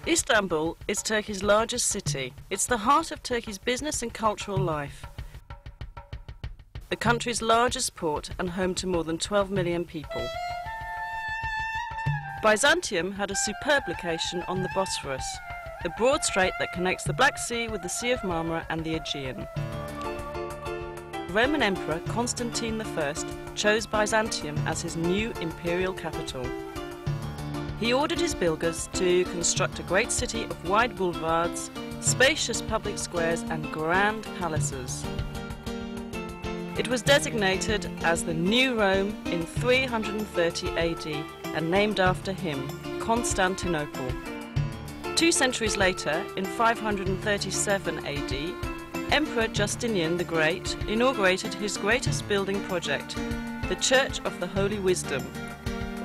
Istanbul is Turkey's largest city. It's the heart of Turkey's business and cultural life. The country's largest port and home to more than 12 million people. Byzantium had a superb location on the Bosphorus, the broad strait that connects the Black Sea with the Sea of Marmara and the Aegean. Roman Emperor Constantine I chose Byzantium as his new imperial capital. He ordered his builders to construct a great city of wide boulevards, spacious public squares and grand palaces. It was designated as the New Rome in 330 AD and named after him, Constantinople. 2 centuries later, in 537 AD, Emperor Justinian the Great inaugurated his greatest building project, the Church of the Holy Wisdom,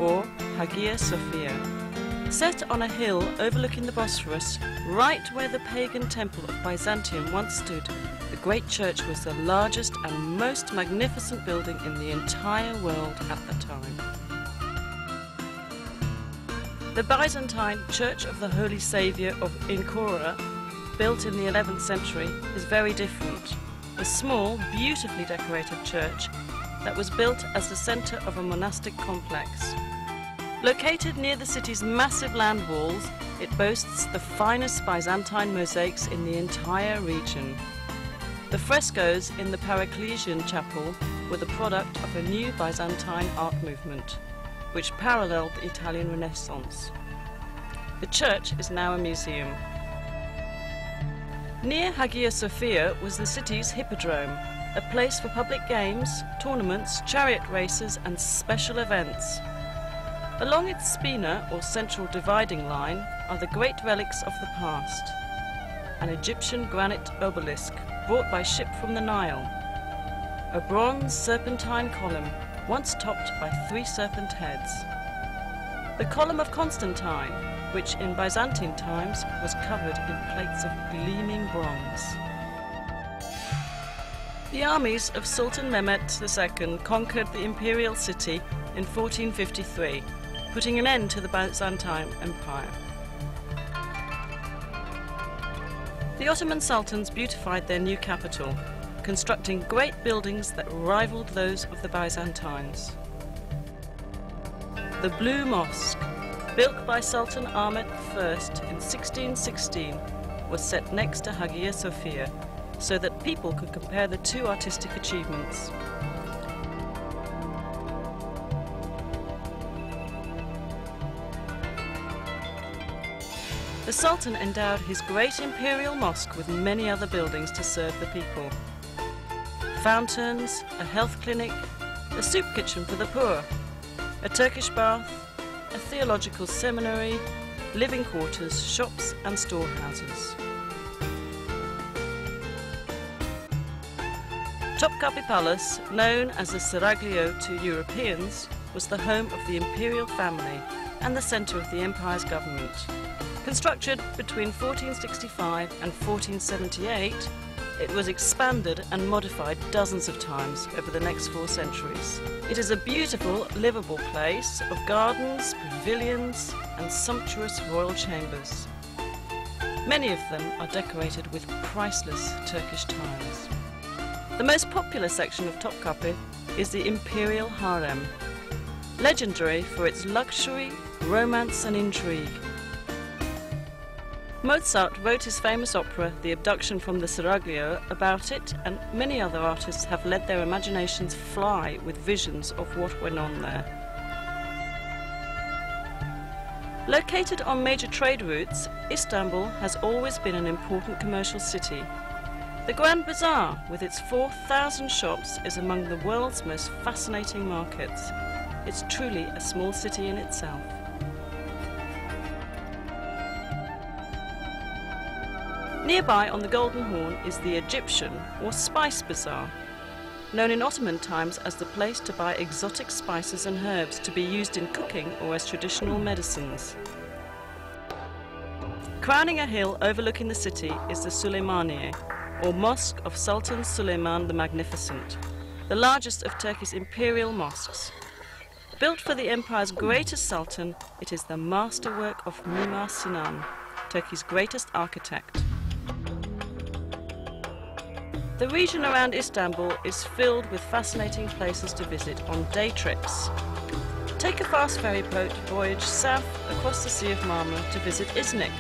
or Hagia Sophia. Set on a hill overlooking the Bosphorus, right where the pagan temple of Byzantium once stood, the great church was the largest and most magnificent building in the entire world at the time. The Byzantine Church of the Holy Saviour of Ankara, built in the 11th century, is very different. A small, beautifully decorated church that was built as the centre of a monastic complex. Located near the city's massive land walls, it boasts the finest Byzantine mosaics in the entire region. The frescoes in the Paracelsian chapel were the product of a new Byzantine art movement, which paralleled the Italian Renaissance. The church is now a museum. Near Hagia Sophia was the city's hippodrome, a place for public games, tournaments, chariot races and special events. Along its spina, or central dividing line, are the great relics of the past. An Egyptian granite obelisk brought by ship from the Nile. A bronze serpentine column, once topped by 3 serpent heads. The column of Constantine, which in Byzantine times was covered in plates of gleaming bronze. The armies of Sultan Mehmet II conquered the imperial city in 1453, putting an end to the Byzantine Empire. The Ottoman sultans beautified their new capital, constructing great buildings that rivaled those of the Byzantines. The Blue Mosque, built by Sultan Ahmet I in 1616, was set next to Hagia Sophia so that people could compare the 2 artistic achievements. The Sultan endowed his great imperial mosque with many other buildings to serve the people. Fountains, a health clinic, a soup kitchen for the poor, a Turkish bath, a theological seminary, living quarters, shops and storehouses. Topkapi Palace, known as the Seraglio to Europeans, was the home of the imperial family and the centre of the empire's government. Constructed between 1465 and 1478, it was expanded and modified dozens of times over the next 4 centuries. It is a beautiful, livable place of gardens, pavilions and sumptuous royal chambers. Many of them are decorated with priceless Turkish tiles. The most popular section of Topkapi is the Imperial Harem, legendary for its luxury, romance and intrigue. Mozart wrote his famous opera, The Abduction from the Seraglio, about it, and many other artists have let their imaginations fly with visions of what went on there. Located on major trade routes, Istanbul has always been an important commercial city. The Grand Bazaar, with its 4,000 shops, is among the world's most fascinating markets. It's truly a small city in itself. Nearby on the Golden Horn is the Egyptian or Spice Bazaar, known in Ottoman times as the place to buy exotic spices and herbs to be used in cooking or as traditional medicines. Crowning a hill overlooking the city is the Süleymaniye, or Mosque of Sultan Süleyman the Magnificent, the largest of Turkey's imperial mosques. Built for the empire's greatest sultan, it is the masterwork of Mimar Sinan, Turkey's greatest architect. The region around Istanbul is filled with fascinating places to visit on day trips. Take a fast ferry boat voyage south across the Sea of Marmara to visit Iznik,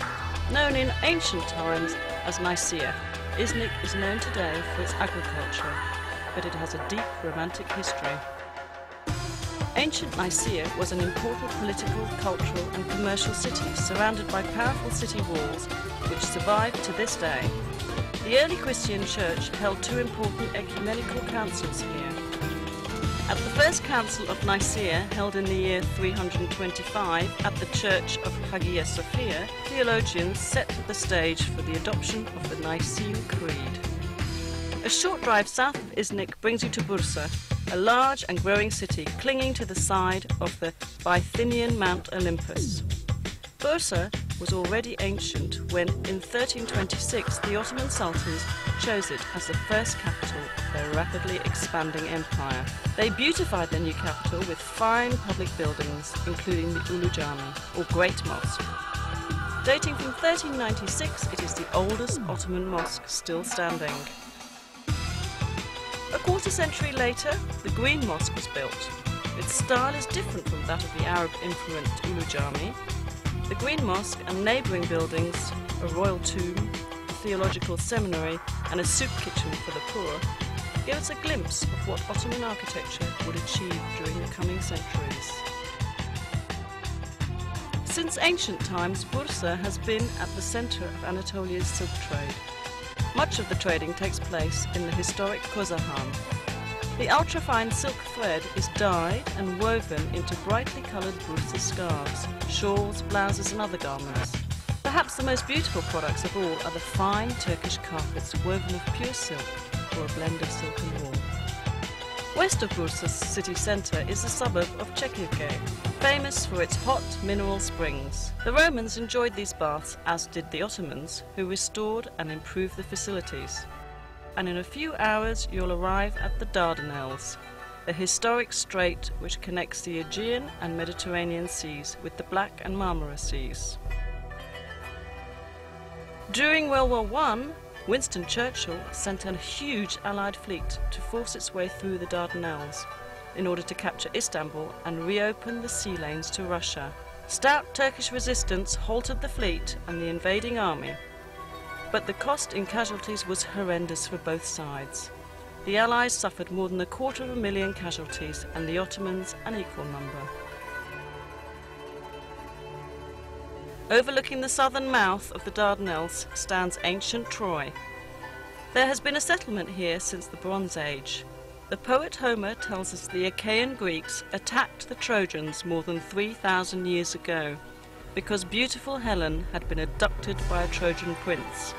known in ancient times as Nicaea. Iznik is known today for its agriculture, but it has a deep romantic history. Ancient Nicaea was an important political, cultural and commercial city surrounded by powerful city walls which survive to this day. The early Christian church held two important ecumenical councils here. At the first council of Nicaea, held in the year 325 at the church of Hagia Sophia, theologians set the stage for the adoption of the Nicene Creed. A short drive south of Iznik brings you to Bursa, a large and growing city clinging to the side of the Bithynian Mount Olympus. Bursa was already ancient when, in 1326, the Ottoman Sultans chose it as the first capital of their rapidly expanding empire. They beautified their new capital with fine public buildings, including the Ulu Cami, or Great Mosque. Dating from 1396, it is the oldest Ottoman mosque still standing. A quarter century later, the Green Mosque was built. Its style is different from that of the Arab-influenced Ulu Cami. The Green Mosque and neighbouring buildings, a royal tomb, a theological seminary and a soup kitchen for the poor, give us a glimpse of what Ottoman architecture would achieve during the coming centuries. Since ancient times, Bursa has been at the centre of Anatolia's silk trade. Much of the trading takes place in the historic Kozahan. The ultrafine silk thread is dyed and woven into brightly coloured Bursa scarves, shawls, blouses and other garments. Perhaps the most beautiful products of all are the fine Turkish carpets woven of pure silk or a blend of silk and wool. West of Bursa's city centre is the suburb of Çekirge, famous for its hot mineral springs. The Romans enjoyed these baths, as did the Ottomans, who restored and improved the facilities. And in a few hours you'll arrive at the Dardanelles, the historic strait which connects the Aegean and Mediterranean seas with the Black and Marmara seas. During World War I, Winston Churchill sent a huge Allied fleet to force its way through the Dardanelles in order to capture Istanbul and reopen the sea lanes to Russia. Stout Turkish resistance halted the fleet and the invading army, but the cost in casualties was horrendous for both sides. The Allies suffered more than 250,000 casualties and the Ottomans an equal number. Overlooking the southern mouth of the Dardanelles stands ancient Troy. There has been a settlement here since the Bronze Age. The poet Homer tells us the Achaean Greeks attacked the Trojans more than 3,000 years ago because beautiful Helen had been abducted by a Trojan prince.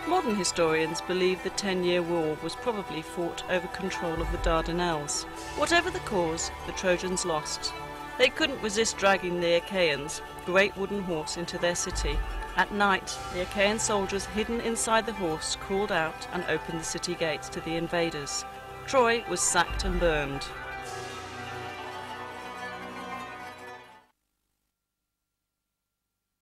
Modern historians believe the 10-year war was probably fought over control of the Dardanelles. Whatever the cause, the Trojans lost. They couldn't resist dragging the Achaeans, great wooden horse, into their city. At night, the Achaean soldiers hidden inside the horse crawled out and opened the city gates to the invaders. Troy was sacked and burned.